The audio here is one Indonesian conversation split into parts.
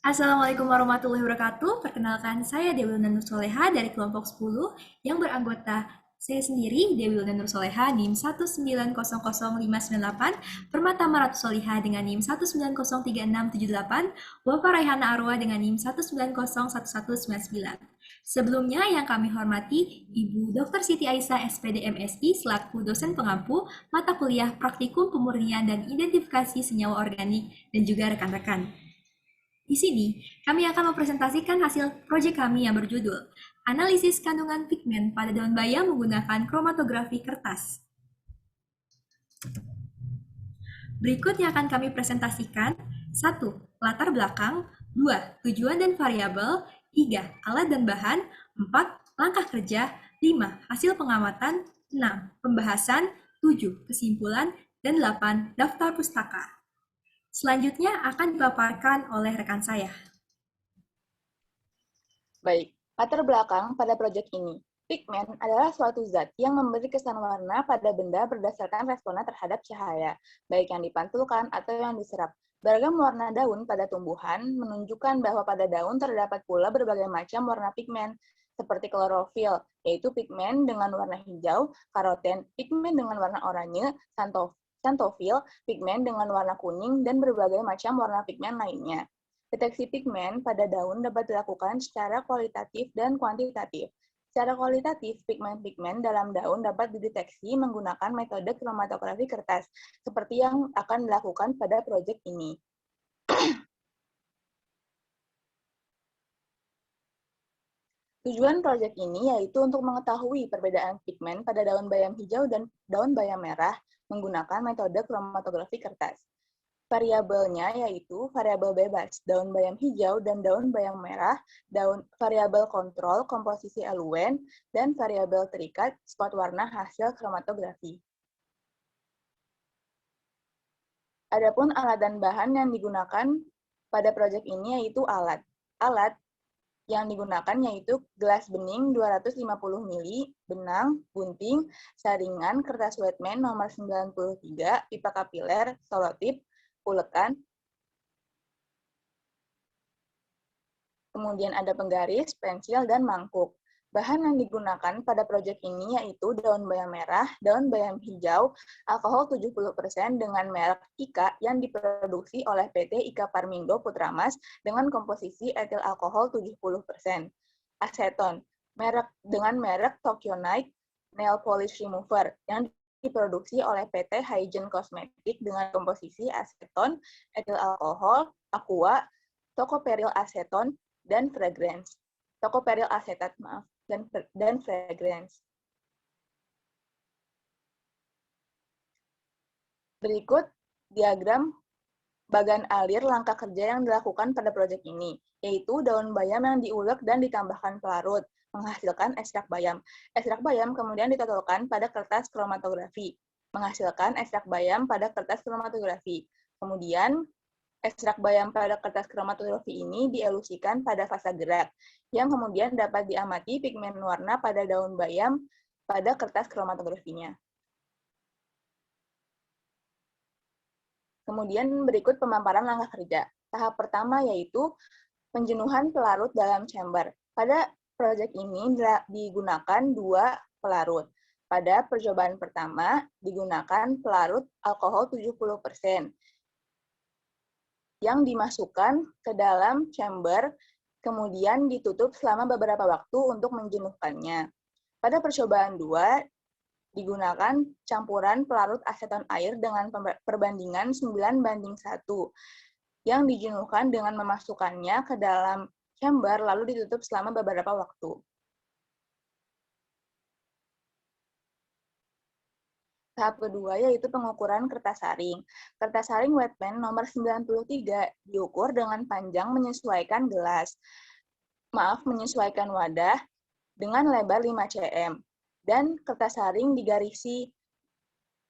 Assalamualaikum warahmatullahi wabarakatuh. Perkenalkan, saya Dewi Nur Soleha dari kelompok 10 yang beranggota saya sendiri, Dewi Nur Soleha, NIM 1900598, Permata Marat Soliha dengan NIM 1903678, Wafa Raihana Arwa dengan NIM 1901199. Sebelumnya yang kami hormati Ibu Dr. Siti Aisyah SPD MSI selaku dosen pengampu mata kuliah Praktikum Pemurnian dan Identifikasi Senyawa Organik dan juga rekan-rekan. Di sini, kami akan mempresentasikan hasil proyek kami yang berjudul Analisis Kandungan Pigmen pada Daun Bayam menggunakan kromatografi kertas. Berikut yang akan kami presentasikan: 1. Latar belakang. 2. Tujuan dan variabel. 3. Alat dan bahan. 4. Langkah kerja. 5. Hasil pengamatan. 6. Pembahasan. 7. Kesimpulan. Dan 8. Daftar pustaka. Selanjutnya akan dipaparkan oleh rekan saya. Baik, latar belakang pada proyek ini. Pigmen adalah suatu zat yang memberi kesan warna pada benda berdasarkan responnya terhadap cahaya, baik yang dipantulkan atau yang diserap. Beragam warna daun pada tumbuhan menunjukkan bahwa pada daun terdapat pula berbagai macam warna pigmen, seperti klorofil, yaitu pigmen dengan warna hijau, karoten, pigmen dengan warna oranye, xanthofil, pigmen dengan warna kuning, dan berbagai macam warna pigmen lainnya. Deteksi pigmen pada daun dapat dilakukan secara kualitatif dan kuantitatif. Secara kualitatif, pigmen-pigmen dalam daun dapat dideteksi menggunakan metode kromatografi kertas, seperti yang akan dilakukan pada proyek ini. Tujuan proyek ini yaitu untuk mengetahui perbedaan pigmen pada daun bayam hijau dan daun bayam merah menggunakan metode kromatografi kertas. Variabelnya yaitu variabel bebas, daun bayam hijau dan daun bayam merah, variabel kontrol, komposisi eluen, dan variabel terikat, spot warna hasil kromatografi. Adapun alat dan bahan yang digunakan pada proyek ini yaitu alat. Alat yang digunakan yaitu gelas bening 250 ml, benang, gunting, saringan, kertas wetman nomor 93, pipa kapiler, selotip, ulekan, kemudian ada penggaris, pensil, dan mangkuk. Bahan yang digunakan pada proyek ini yaitu daun bayam merah, daun bayam hijau, alkohol 70% dengan merek IKA yang diproduksi oleh PT IKA Parmindo Putramas dengan komposisi etil alkohol 70%. Aseton, dengan merek Tokyo Night Nail Polish Remover yang diproduksi oleh PT Hygiene Cosmetic dengan komposisi aseton, etil alkohol, aqua, tocoperyl aseton, dan fragrance. Tocoperyl asetat, maaf, dan fragrance. Berikut diagram bagan alir langkah kerja yang dilakukan pada proyek ini, yaitu daun bayam yang diulek dan ditambahkan pelarut, menghasilkan ekstrak bayam. Ekstrak bayam kemudian ditotolkan pada kertas kromatografi, menghasilkan ekstrak bayam pada kertas kromatografi. Kemudian, ekstrak bayam pada kertas kromatografi ini dielusikan pada fasa gerak, yang kemudian dapat diamati pigmen warna pada daun bayam pada kertas kromatografinya. Kemudian berikut pemaparan langkah kerja. Tahap pertama yaitu penjenuhan pelarut dalam chamber. Pada proyek ini digunakan 2 pelarut. Pada percobaan pertama digunakan pelarut alkohol 70%. Yang dimasukkan ke dalam chamber, kemudian ditutup selama beberapa waktu untuk menjenuhkannya. Pada percobaan 2, digunakan campuran pelarut aseton air dengan perbandingan 9:1, yang dijenuhkan dengan memasukkannya ke dalam chamber lalu ditutup selama beberapa waktu. Tahap kedua yaitu pengukuran kertas saring. Kertas saring wetman nomor 93 diukur dengan panjang menyesuaikan gelas. Menyesuaikan wadah dengan lebar 5 cm. Dan kertas saring digarisi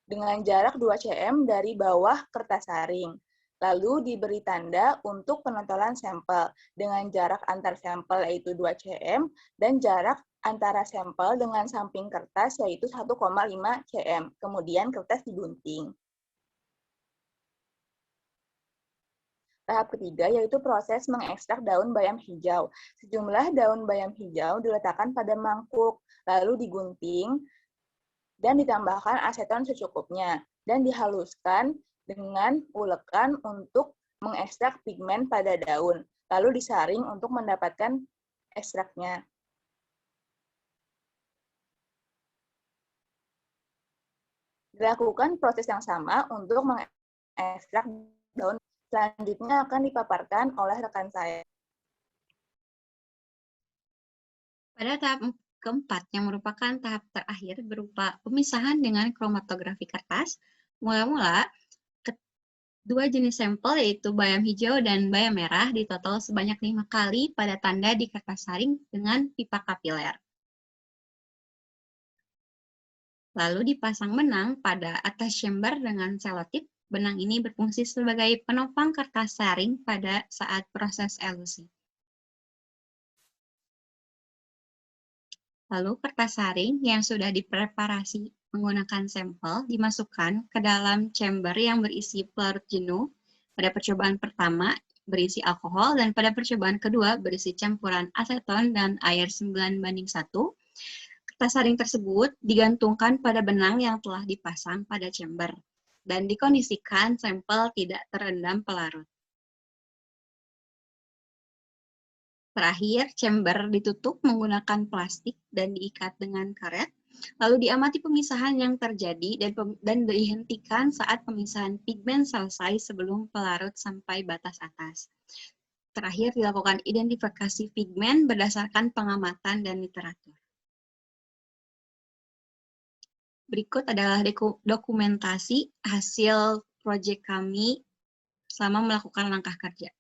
dengan jarak 2 cm dari bawah kertas saring. Lalu diberi tanda untuk penontolan sampel dengan jarak antar sampel yaitu 2 cm dan jarak antara sampel dengan samping kertas yaitu 1,5 cm. Kemudian kertas digunting. Tahap ketiga yaitu proses mengekstrak daun bayam hijau. Sejumlah daun bayam hijau diletakkan pada mangkuk, lalu digunting dan ditambahkan aseton secukupnya, dan dihaluskan dengan ulekan untuk mengekstrak pigmen pada daun, lalu disaring untuk mendapatkan ekstraknya. Dilakukan proses yang sama untuk mengekstrak daun. Selanjutnya akan dipaparkan oleh rekan saya. Pada tahap keempat, yang merupakan tahap terakhir berupa pemisahan dengan kromatografi kertas, mula-mula dua jenis sampel yaitu bayam hijau dan bayam merah ditotal sebanyak 5 kali pada tanda di kertas saring dengan pipa kapiler. Lalu dipasang benang pada atas chamber dengan selotip. Benang ini berfungsi sebagai penopang kertas saring pada saat proses elusi. Lalu kertas saring yang sudah dipreparasi menggunakan sampel dimasukkan ke dalam chamber yang berisi pelarut jenuh. Pada percobaan pertama berisi alkohol dan pada percobaan kedua berisi campuran aseton dan air 9:1. Kertas saring tersebut digantungkan pada benang yang telah dipasang pada chamber dan dikondisikan sampel tidak terendam pelarut. Terakhir, chamber ditutup menggunakan plastik dan diikat dengan karet, lalu diamati pemisahan yang terjadi dan dihentikan saat pemisahan pigmen selesai sebelum pelarut sampai batas atas. Terakhir, dilakukan identifikasi pigmen berdasarkan pengamatan dan literatur. Berikut adalah dokumentasi hasil proyek kami selama melakukan langkah kerja.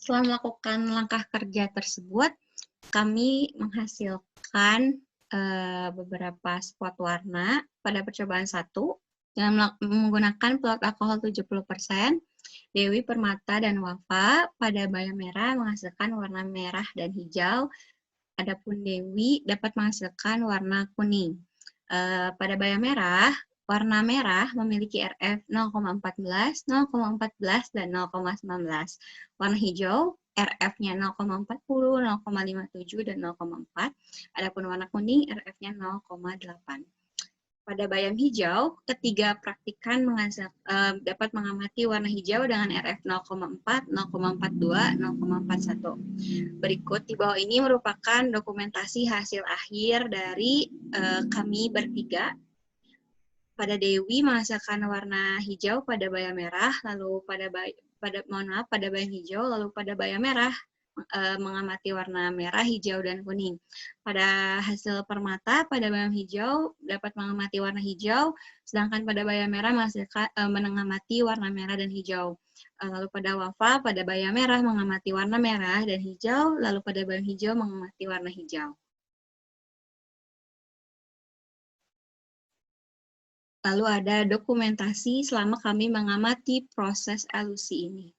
Setelah melakukan langkah kerja tersebut, kami menghasilkan beberapa spot warna pada percobaan 1 dengan menggunakan pelarut alkohol 70%. Dewi, Permata, dan Wafa pada bayam merah menghasilkan warna merah dan hijau. Adapun Dewi dapat menghasilkan warna kuning. Pada bayam merah, warna merah memiliki RF 0,14, 0,14, dan 0,19. Warna hijau, RF-nya 0,40, 0,57, dan 0,4. Adapun warna kuning, RF-nya 0,8. Pada bayam hijau, ketiga praktikan dapat mengamati warna hijau dengan RF 0,4, 0,42, 0,41. Berikut di bawah ini merupakan dokumentasi hasil akhir dari kami bertiga. Pada Dewi menghasilkan warna hijau pada bayam merah, lalu pada bayam hijau, lalu pada bayam merah mengamati warna merah, hijau, dan kuning. Pada hasil permata, pada bayam hijau dapat mengamati warna hijau, sedangkan pada bayam merah mengamati warna merah dan hijau. Lalu pada Wafa, pada bayam merah mengamati warna merah dan hijau, lalu pada bayam hijau mengamati warna hijau. Lalu ada dokumentasi selama kami mengamati proses elusi ini.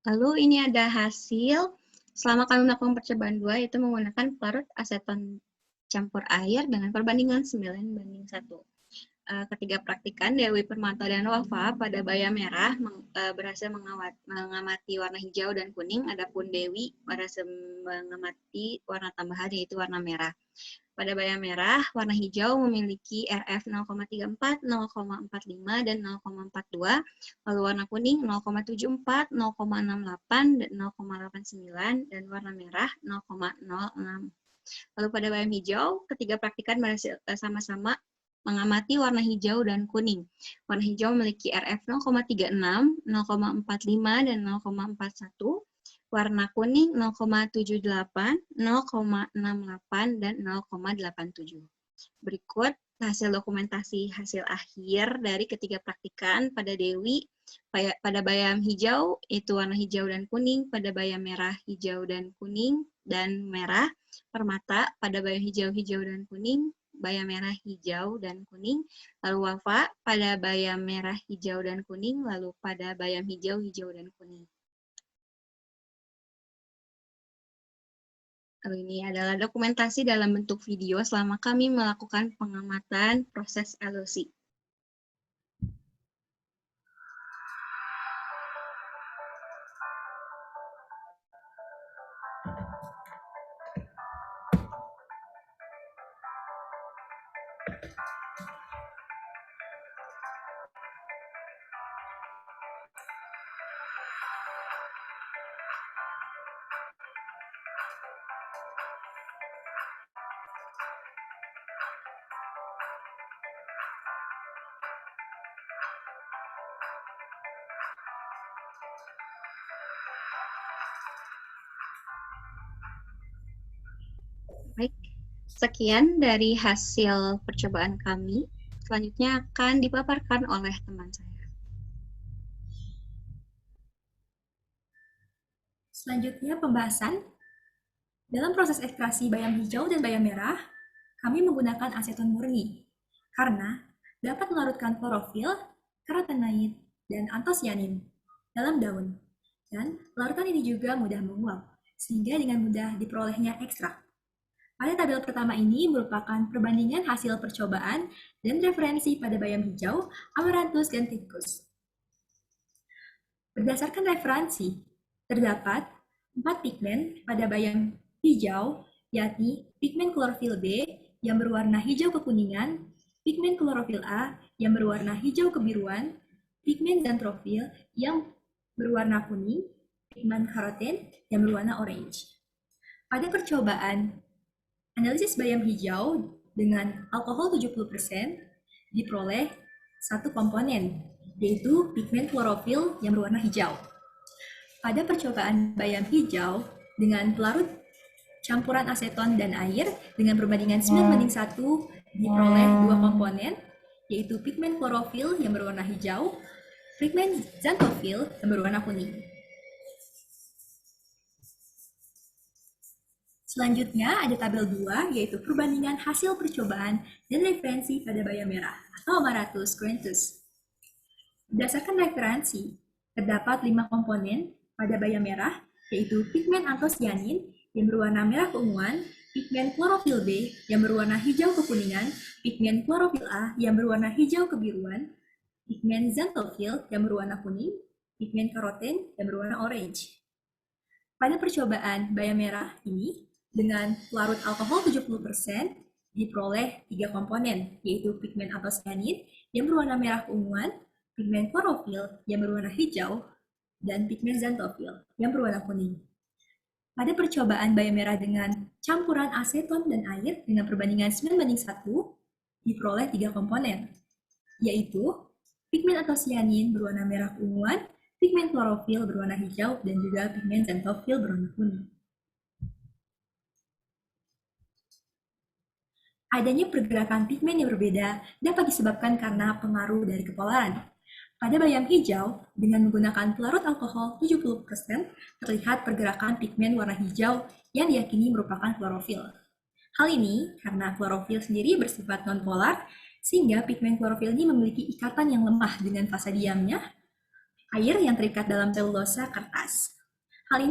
Lalu ini ada hasil selama kami melakukan percobaan 2, yaitu menggunakan pelarut aseton campur air dengan perbandingan 9:1. Ketiga praktikan, Dewi Permata dan Wafa pada bayam merah berhasil mengamati warna hijau dan kuning, adapun Dewi berhasil mengamati warna tambahan, yaitu warna merah. Pada bayam merah, warna hijau memiliki RF 0,34, 0,45, dan 0,42, lalu warna kuning 0,74, 0,68, dan 0,89, dan warna merah 0,06. Lalu pada bayam hijau, ketiga praktikan berhasil sama-sama mengamati warna hijau dan kuning. Warna hijau memiliki RF 0,36, 0,45, dan 0,41. Warna kuning 0,78, 0,68, dan 0,87. Berikut hasil dokumentasi hasil akhir dari ketiga praktikan pada Dewi. Pada bayam hijau, itu warna hijau dan kuning. Pada bayam merah, hijau dan kuning, dan merah. Permata, pada bayam hijau, hijau dan kuning. Bayam merah, hijau, dan kuning. Lalu Wafa, pada bayam merah, hijau, dan kuning. Lalu pada bayam hijau, hijau, dan kuning. Lalu ini adalah dokumentasi dalam bentuk video selama kami melakukan pengamatan proses elusi. Baik, sekian dari hasil percobaan kami. Selanjutnya akan dipaparkan oleh teman saya. Selanjutnya pembahasan. Dalam proses ekstraksi bayam hijau dan bayam merah, kami menggunakan aseton murni karena dapat melarutkan klorofil, karotenoid, dan antosianin dalam daun. Dan larutan ini juga mudah menguap, sehingga dengan mudah diperolehnya ekstrak. Pada tabel pertama ini merupakan perbandingan hasil percobaan dan referensi pada bayam hijau, amaranthus, dan ficus. Berdasarkan referensi, terdapat 4 pigmen pada bayam hijau, yakni pigmen klorofil B yang berwarna hijau kekuningan, pigmen klorofil A yang berwarna hijau kebiruan, pigmen xanthofil yang berwarna kuning, pigmen karoten yang berwarna orange. Pada percobaan analisis bayam hijau dengan alkohol 70% diperoleh satu komponen, yaitu pigmen klorofil yang berwarna hijau. Pada percobaan bayam hijau dengan pelarut campuran aseton dan air dengan perbandingan 9:1 diperoleh dua komponen, yaitu pigmen klorofil yang berwarna hijau, pigmen xanthofil yang berwarna kuning. Selanjutnya ada tabel 2, yaitu perbandingan hasil percobaan dan referensi pada bayam merah atau Amaratus cruentus. Berdasarkan referensi, terdapat 5 komponen pada bayam merah, yaitu pigmen antosianin yang berwarna merah keunguan, pigmen klorofil B yang berwarna hijau kekuningan, pigmen klorofil A yang berwarna hijau kebiruan, pigmen xanthofil yang berwarna kuning, pigmen karoten yang berwarna orange. Pada percobaan bayam merah ini, dengan larut alkohol 70%, diperoleh 3 komponen, yaitu pigmen antosianin yang berwarna merah keunguan, pigmen klorofil yang berwarna hijau, dan pigmen xanthofil yang berwarna kuning. Pada percobaan bayam merah dengan campuran aseton dan air dengan perbandingan 9:1, diperoleh 3 komponen, yaitu pigmen antosianin berwarna merah keunguan, pigmen klorofil berwarna hijau, dan juga pigmen xanthofil berwarna kuning. Adanya pergerakan pigmen yang berbeda dapat disebabkan karena pengaruh dari kepolaran. Pada bayam hijau, dengan menggunakan pelarut alkohol 70%, terlihat pergerakan pigmen warna hijau yang diyakini merupakan klorofil. Hal ini karena klorofil sendiri bersifat nonpolar, sehingga pigmen klorofil ini memiliki ikatan yang lemah dengan fasa diamnya, air yang terikat dalam selulosa kertas. Hal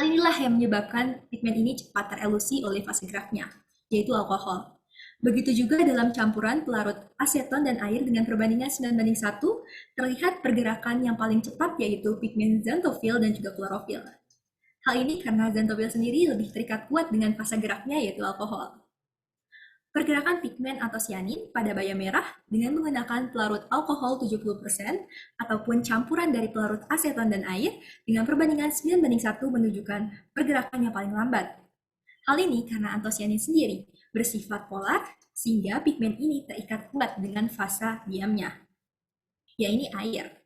inilah yang menyebabkan pigmen ini cepat terelusi oleh fase geraknya, yaitu alkohol. Begitu juga dalam campuran pelarut aseton dan air dengan perbandingan 9:1, terlihat pergerakan yang paling cepat yaitu pigmen xanthofil dan juga klorofil. Hal ini karena xanthofil sendiri lebih terikat kuat dengan fase geraknya yaitu alkohol. Pergerakan pigmen antosianin pada bayam merah dengan menggunakan pelarut alkohol 70% ataupun campuran dari pelarut aseton dan air dengan perbandingan 9:1 menunjukkan pergerakan yang paling lambat. Hal ini karena antosianin sendiri bersifat polar, sehingga pigmen ini terikat kuat dengan fasa diamnya, yaitu air,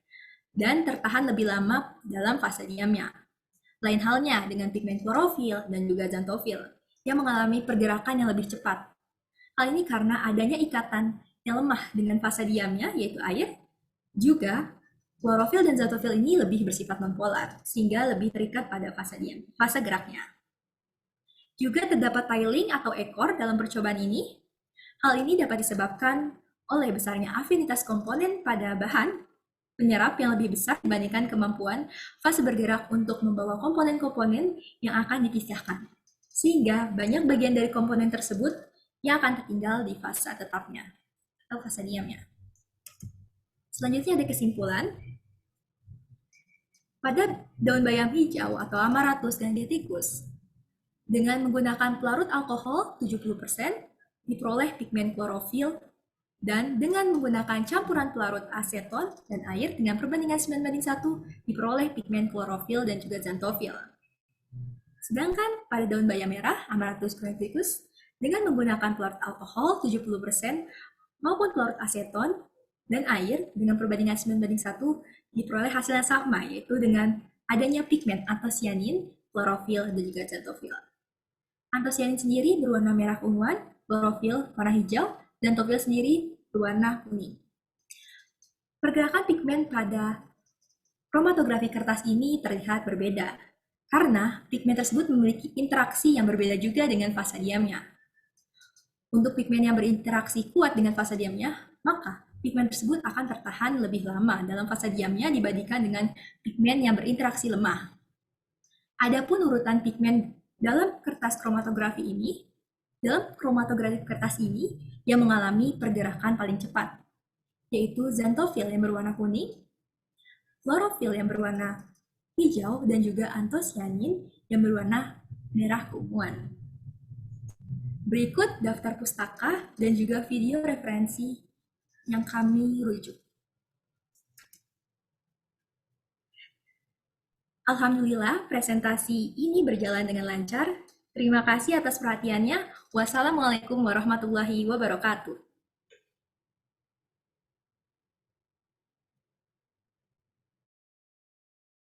dan tertahan lebih lama dalam fase diamnya. Lain halnya dengan pigmen klorofil dan juga xanthofil, yang mengalami pergerakan yang lebih cepat. Hal ini karena adanya ikatan yang lemah dengan fase diamnya, yaitu air, juga klorofil dan xanthofil ini lebih bersifat nonpolar, sehingga lebih terikat pada fase geraknya. Juga terdapat tiling atau ekor dalam percobaan ini. Hal ini dapat disebabkan oleh besarnya afinitas komponen pada bahan penyerap yang lebih besar dibandingkan kemampuan fase bergerak untuk membawa komponen-komponen yang akan dipisahkan. Sehingga banyak bagian dari komponen tersebut yang akan tertinggal di fase tetapnya atau fase diamnya. Selanjutnya ada kesimpulan. Pada daun bayam hijau atau Amaratus gandhiaticus, dengan menggunakan pelarut alkohol 70%, diperoleh pigmen klorofil, dan dengan menggunakan campuran pelarut aseton dan air dengan perbandingan 9:1, diperoleh pigmen klorofil dan juga xanthofil. Sedangkan pada daun bayam merah, Amaratus gandhiaticus, dengan menggunakan pelarut alkohol 70% maupun pelarut aseton dan air dengan perbandingan 9:1, diperoleh hasil yang sama, yaitu dengan adanya pigmen antosianin, klorofil, dan juga xanthofil. Antosianin sendiri berwarna merah keunguan, klorofil warna hijau, dan xanthofil sendiri berwarna kuning. Pergerakan pigmen pada kromatografi kertas ini terlihat berbeda, karena pigmen tersebut memiliki interaksi yang berbeda juga dengan fasa diamnya. Untuk pigmen yang berinteraksi kuat dengan fasa diamnya, maka pigmen tersebut akan tertahan lebih lama dalam fasa diamnya dibandingkan dengan pigmen yang berinteraksi lemah. Adapun urutan pigmen dalam kertas kromatografi ini, yang mengalami pergerakan paling cepat, yaitu xanthofil yang berwarna kuning, klorofil yang berwarna hijau, dan juga antosianin yang berwarna merah keunguan. Berikut daftar pustaka dan juga video referensi yang kami rujuk. Alhamdulillah, presentasi ini berjalan dengan lancar. Terima kasih atas perhatiannya. Wassalamualaikum warahmatullahi wabarakatuh.